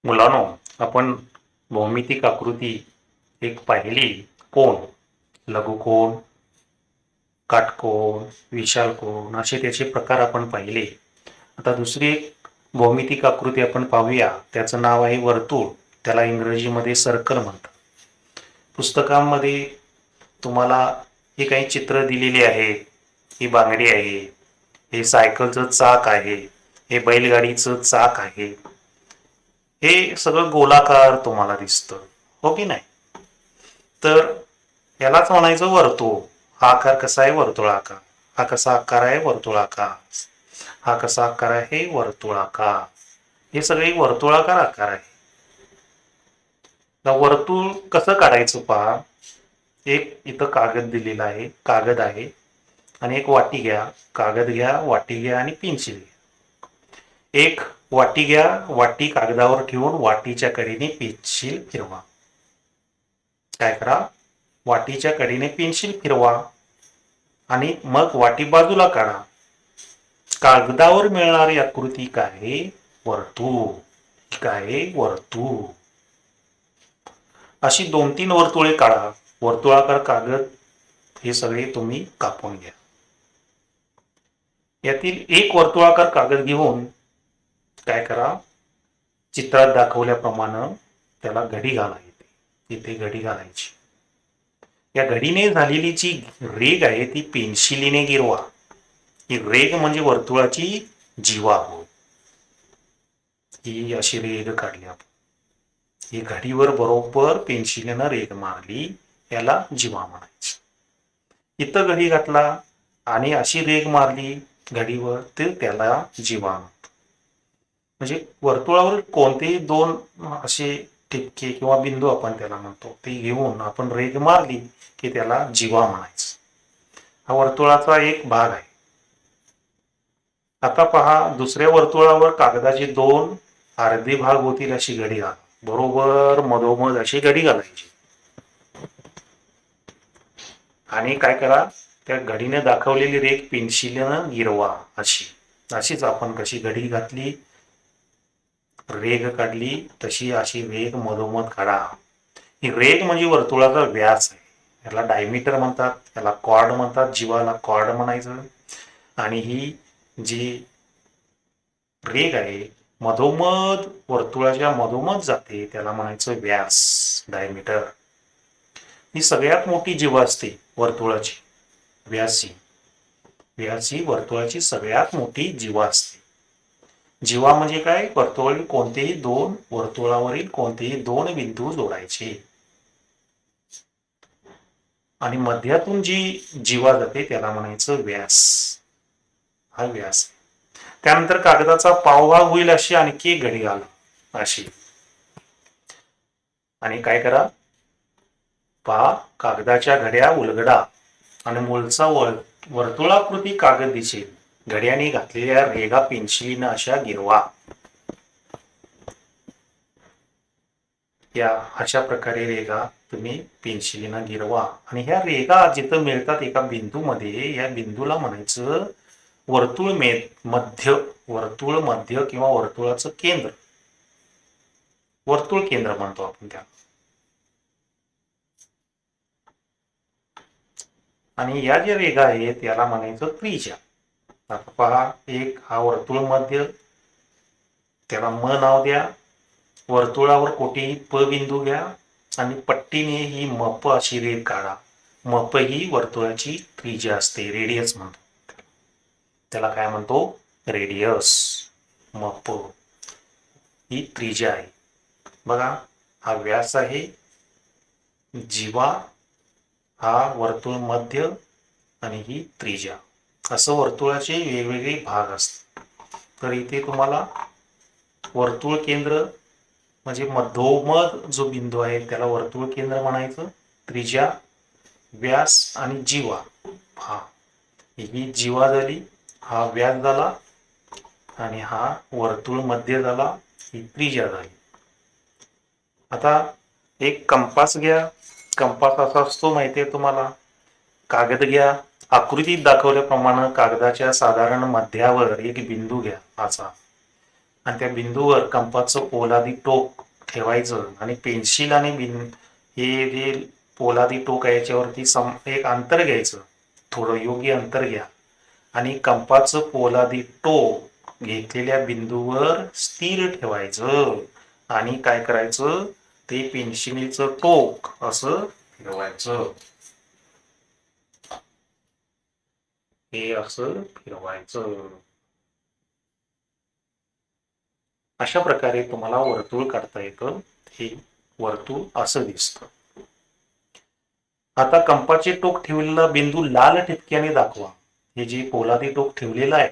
मुलांनो, आपण भौमितिक आकृती एक पाहिली. कोन, लघुकोन, काटकोन, विशाल कोन असे त्याचे प्रकार आपण पाहिले. आता दुसरी एक भौमितिक आकृती आपण पाहूया. त्याचं नाव आहे वर्तुळ. त्याला इंग्रजीमध्ये सर्कल म्हणतात. पुस्तकांमध्ये तुम्हाला हे काही चित्र दिलेली आहे. ही बांगडी आहे, हे सायकलचं चाक आहे, हे बैलगाडीचं चाक आहे. हे सगळं गोलाकार तुम्हाला दिसतं, हो की नाही? तर यालाच म्हणायचं वर्तुळ. हा आकार कसा आहे? वर्तुळाकार. हा कसा आकार आहे? वर्तुळाकार. हा कसा आकार आहे? वर्तुळाकार. हे सगळे वर्तुळाकार आकार आहे. वर्तुळ कसं काढायचं पहा. एक इथं कागद दिलेला आहे, कागद आहे, आणि एक वाटी घ्या. कागद घ्या, वाटी घ्या आणि पेन्सिल घ्या. एक वाटी घ्या, वाटी कागदावर ठेवून वाटीच्या कडेने पेन्सिल फिरवा. काय करा? वाटीच्या कडेने पेन्सिल फिरवा आणि मग वाटी बाजूला काढा. कागदावर मिळणारी आकृती काय? वर्तुळ. काय? वर्तुळ. अशी 2-3 वर्तुळे काढा. वर्तुळाकार कागद हे सगळे तुम्ही कापून घ्या. यातील एक वर्तुळाकार कागद घेऊन काय करा? चित्रात दाखवल्याप्रमाणे त्याला घडी घाला. इथे घडी घालायची. या घडीने झालेली जी रेघ आहे ती पेन्सिलीने गिरवा. ही रेघ म्हणजे वर्तुळाची जीवा होय. ही अशी रेघ काढली आपण. ही घडीवर बरोबर पेन्सिलीनं रेघ मारली, याला जीवा म्हणायचं. इथं घडी घातला आणि अशी रेघ मारली घडीवर, तर त्याला जीवा म्हणतो. म्हणजे वर्तुळावर कोणतेही दोन असे ठिपके किंवा बिंदू आपण त्याला म्हणतो, ते घेऊन आपण रेघ मारली की त्याला जीवा म्हणायचं. हा वर्तुळाचा एक भाग आहे. आता पहा, दुसऱ्या वर्तुळावर कागदाचे 2 अर्धे भाग होतील अशी घडी घाला. बरोबर मधोमध अशी घडी घालायची. आणि काय करा? त्या घडीने दाखवलेली रेघ पेन्सिलीनं गिरवा. अशीच आपण कशी घडी घातली, रेघ काढली, तशी अशी रेघ मधोमध काढा. ही रेघ म्हणजे वर्तुळाचा व्यास आहे. याला डायमीटर म्हणतात, याला कॉर्ड म्हणतात. जीवाला कॉर्ड म्हणायचं. आणि ही जी रेघ आहे मधोमध, वर्तुळाच्या मधोमध जाते, त्याला म्हणायचं व्यास, डायमीटर. ही सगळ्यात मोठी जीवा असते वर्तुळाची. व्यास ही वर्तुळाची सगळ्यात मोठी जीवा असते. जीवा म्हणजे काय? वर्तुळावरील कोणतेही 2 बिंदू जोडायचे. आणि मध्यातून जी जीवा जाते त्याला म्हणायचं व्यास. हा व्यास. त्यानंतर कागदाचा पावभाग होईल अशी आणखी एक घडी घाला. अशी. आणि काय करा? पहा, कागदाच्या घड्या उलगडा आणि मूळचा वर्तुळाकृती कागद दिसेल. घड्याने घातलेल्या रेघा पेन्सिलीनं अशा गिरवा. या अशा प्रकारे रेघा तुम्ही पेन्सिलीनं गिरवा. आणि ह्या रेघा जिथं मिळतात एका बिंदूमध्ये, या बिंदूला म्हणायचं वर्तुळ मध्य. वर्तुळ मध्य किंवा वर्तुळाचं केंद्र, वर्तुळ केंद्र म्हणतो आपण त्याला. आणि या ज्या रेघा आहेत याला म्हणायचं त्रिज्या. आता पहा, एक हा वर्तुळ मध्य, त्याला म नाव द्या. वर्तुळावर कोठेही प बिंदू घ्या आणि पट्टीने ही मप अशी रेघ काढा. मप ही वर्तुळाची त्रिज्या असते, रेडियस म्हणतो त्याला. काय म्हणतो? रेडियस. मप ही त्रिज्या आहे. बघा, हा व्यास आहे. जीवा हा वर्तुळ मध्य आणि ही त्रिज्या. असं वर्तुळाचे वेगवेगळे भाग असतात. तर इथे तुम्हाला वर्तुळ केंद्र म्हणजे मधोमध जो बिंदू आहे त्याला वर्तुळ केंद्र म्हणायचं. त्रिज्या, व्यास आणि जीवा. हा, ही जीवा झाली, हा व्यास झाला, आणि हा वर्तुळ मध्य झाला, ही त्रिज्या झाली. आता एक कंपास घ्या. कंपास असा असतो माहितीये तुम्हाला. कागद घ्या. आकृतीत दाखवल्याप्रमाणे कागदाच्या साधारण मध्यावर एक बिंदू घ्या असा. आणि त्या बिंदूवर कंपासचं पोलादी टोक ठेवायचं आणि पेन्सिल आणि हे जे पोलादी टोक आहे याच्यावरती एक अंतर घ्यायचं, थोडं योग्य अंतर घ्या आणि कंपासचं पोलादी टोक घेतलेल्या बिंदूवर स्थिर ठेवायचं आणि काय करायचं, ते पेन्सिलीचं टोक असं फिरवायचं, हे असं फिरवायचं. अशा प्रकारे तुम्हाला वर्तुळ काढता येतं. हे वर्तुळ असं दिसतं. आता कंपाचे टोक ठेवलेला बिंदू लाल ठिपक्याने दाखवा. हे जे पोलादी टोक ठेवलेलं आहे,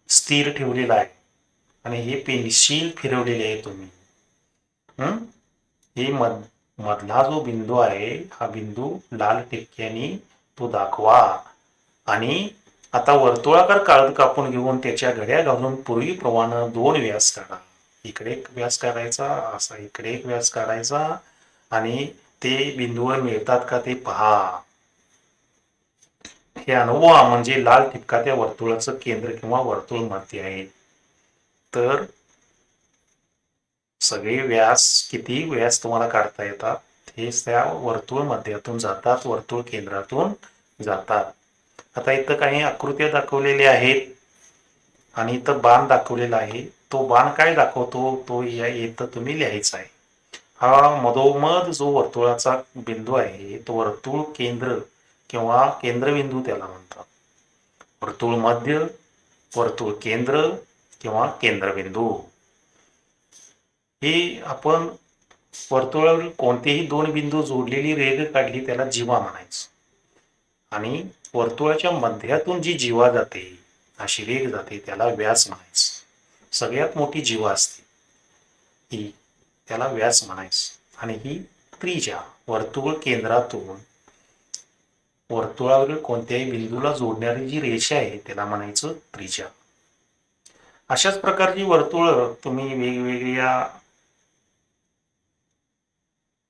स्थिर ठेवलेलं आहे आणि हे पेन्सिल फिरवलेले आहे तुम्ही. हे मधला जो बिंदू आहे, हा बिंदू लाल ठिपक्याने तो दाखवा. आणि आता वर्तुळाकार कागद कापून घेऊन त्याच्या घड्या घालून पूर्वीप्रमाणे 2 व्यास काढा. इकडे एक व्यास काढायचा, असा इकडे एक व्यास काढायचा आणि ते बिंदूवर मिळतात का ते पहा. हे अनुभवा, म्हणजे लाल ठिपका त्या वर्तुळाचं केंद्र किंवा वर्तुळ मध्य आहे. तर सगळे व्यास, किती व्यास तुम्हाला काढता येतात, हे त्या वर्तुळ मध्यातून जातात, वर्तुळ केंद्रातून जातात. आता इथं काही आकृत्या दाखवलेल्या आहेत आणि इथं बाण दाखवलेला आहे. तो बाण काय दाखवतो, तो इथं तुम्ही लिहायचा आहे. हा मधोमध जो वर्तुळाचा बिंदू आहे, तो वर्तुळ केंद्र किंवा केंद्रबिंदू त्याला म्हणतात. वर्तुळ मध्य, वर्तुळ केंद्र किंवा केंद्रबिंदू. हे आपण वर्तुळावर कोणतेही 2 बिंदू जोडलेली रेघ काढली त्याला जीवा म्हणायचं. आणि वर्तुळाच्या मध्यातून जी जीवा जाते, अशी रेघ जाते, त्याला व्यास म्हणायचं. सगळ्यात मोठी जीवा असते ही, त्याला व्यास म्हणायचं. आणि ही त्रिज्या, वर्तुळ केंद्रातून वर्तुळावरील कोणत्याही बिंदूला जोडणारी जी रेषा आहे त्याला म्हणायचं त्रिज्या. अशाच प्रकारची वर्तुळ तुम्ही वेगवेगळ्या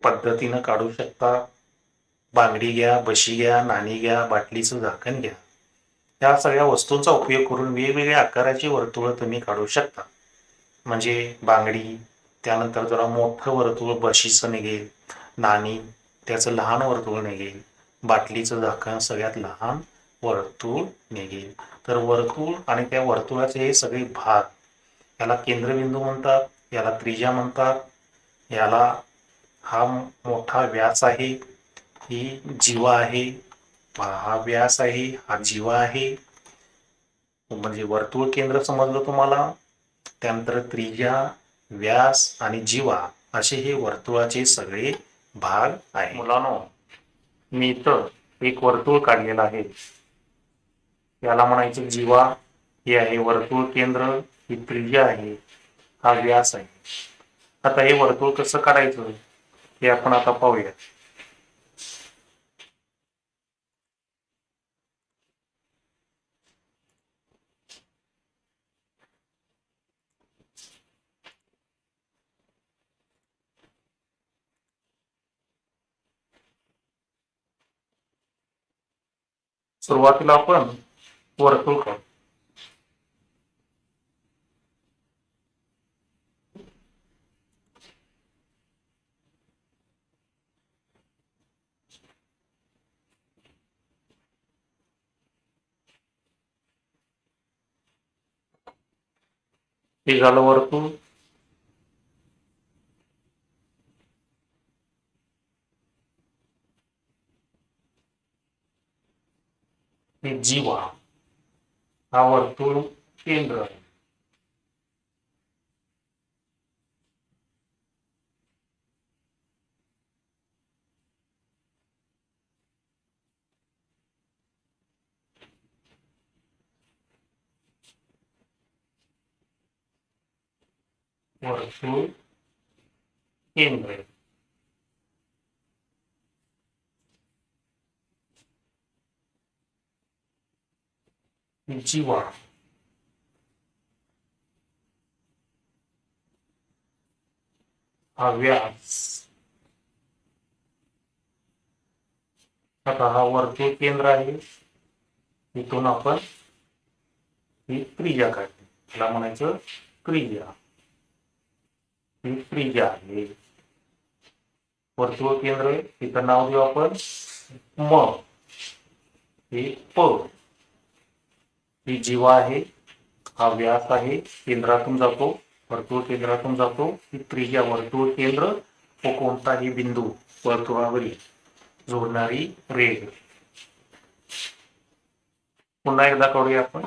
पद्धतीनं काढू शकता. बांगडी घ्या, बशी घ्या, नाणी घ्या, बाटलीचं झाकण घ्या, या सगळ्या वस्तूंचा उपयोग करून वेगवेगळ्या आकाराची वर्तुळ तुम्ही काढू शकता. म्हणजे बांगडी, त्यानंतर जरा मोठं वर्तुळ बशीचं निघेल, नाणी त्याचं लहान वर्तुळ निघेल, बाटलीचं झाकण सगळ्यात लहान वर्तुळ निघेल. तर वर्तुळ आणि त्या वर्तुळाचे हे सगळे भाग, याला केंद्रबिंदू म्हणतात, याला त्रिज्या म्हणतात, याला हा मोठा व्यास आहे, ही जीवा आहे, हा व्यास आहे, हा जीवा आहे. म्हणजे वर्तुळ केंद्र समजलं तुम्हाला. त्यानंतर त्रिज्या, व्यास आणि जीवा असे हे वर्तुळाचे सगळे भाग आहे. मुलांनो, मी इथं एक वर्तुळ काढलेलं आहे, याला म्हणायचं जीवा. हे आहे वर्तुळ केंद्र, ही त्रिज्या आहे, हा व्यास आहे. आता हे वर्तुळ कसं काढायचं हे आपण आता पाहूया. सुरुवातीला आपण वर्तुळ काढू. हे झालं वर्तुळ. हे जीवा, हा वर्तुळ केंद्र आहे. वर्तुळ केंद्र आहे. जीवा, हा व्यास. आता हा वर्तुळ केंद्र आहे, इथून आपण ही त्रिज्या काढली. त्याला म्हणायचं त्रिज्या. ही त्रिज्या आहे. वर्तुळ केंद्र इथं नाव देऊ आपण म. हे प. ही जीवा आहे, हा व्यास आहे, केंद्रातून जातो, वर्तुळ केंद्रातून जातो. ही त्रिज्या वर्तुळ केंद्र व कोणताही बिंदू वर्तुळावरील जोडणारी रेघ. पुन्हा एकदा करूया आपण.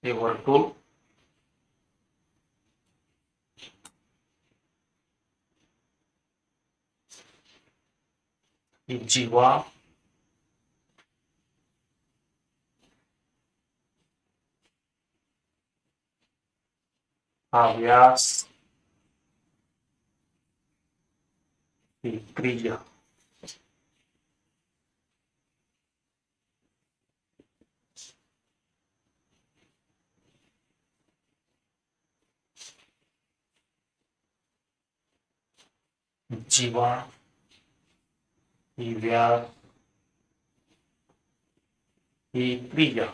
हे वर्तुळ, ही जीवा, हा व्यास, ही त्रिज्या. जीवा, ही व्यास, ही त्रिज्या.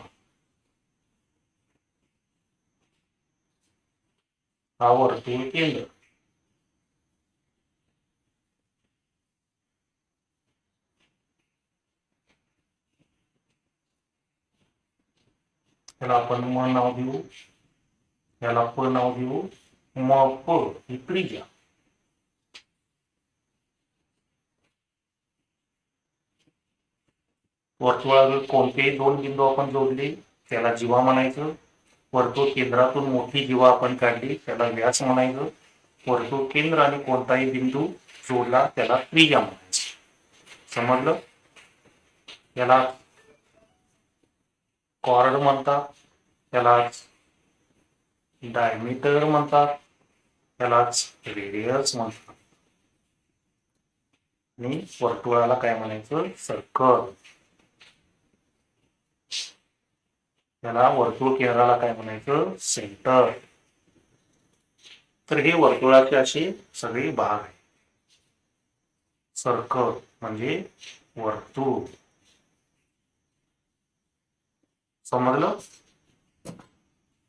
हा वर्तुळ केंद्र. त्याला आपण म नाव देऊ, याला प नाव देऊ. म प ही त्रिज्या. वर्तुळावर कोणतेही दोन बिंदू आपण जोडले त्याला जीवा म्हणायचं. वर्तुळ केंद्रातून मोठी जीवा आपण काढली त्याला व्यास म्हणायचं. वर्तुळ केंद्र आणि कोणताही बिंदू जोडला त्याला त्रिज्या म्हणायचं. समजलं? याला कॉर्ड म्हणतात, त्यालाच डायमीटर म्हणतात, त्यालाच रेडियस म्हणतात. आणि वर्तुळाला काय म्हणायचं? सर्कल. त्याला वर्तुळ केंद्राला काय म्हणायचं? सेंटर. तर हे वर्तुळाचे असे सगळे भाग आहेत. सर्कल म्हणजे वर्तुळ. समजलं?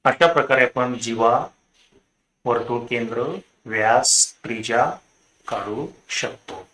अशा प्रकारे आपण जीवा, वर्तुळ केंद्र, व्यास, त्रिज्या काढू शकतो.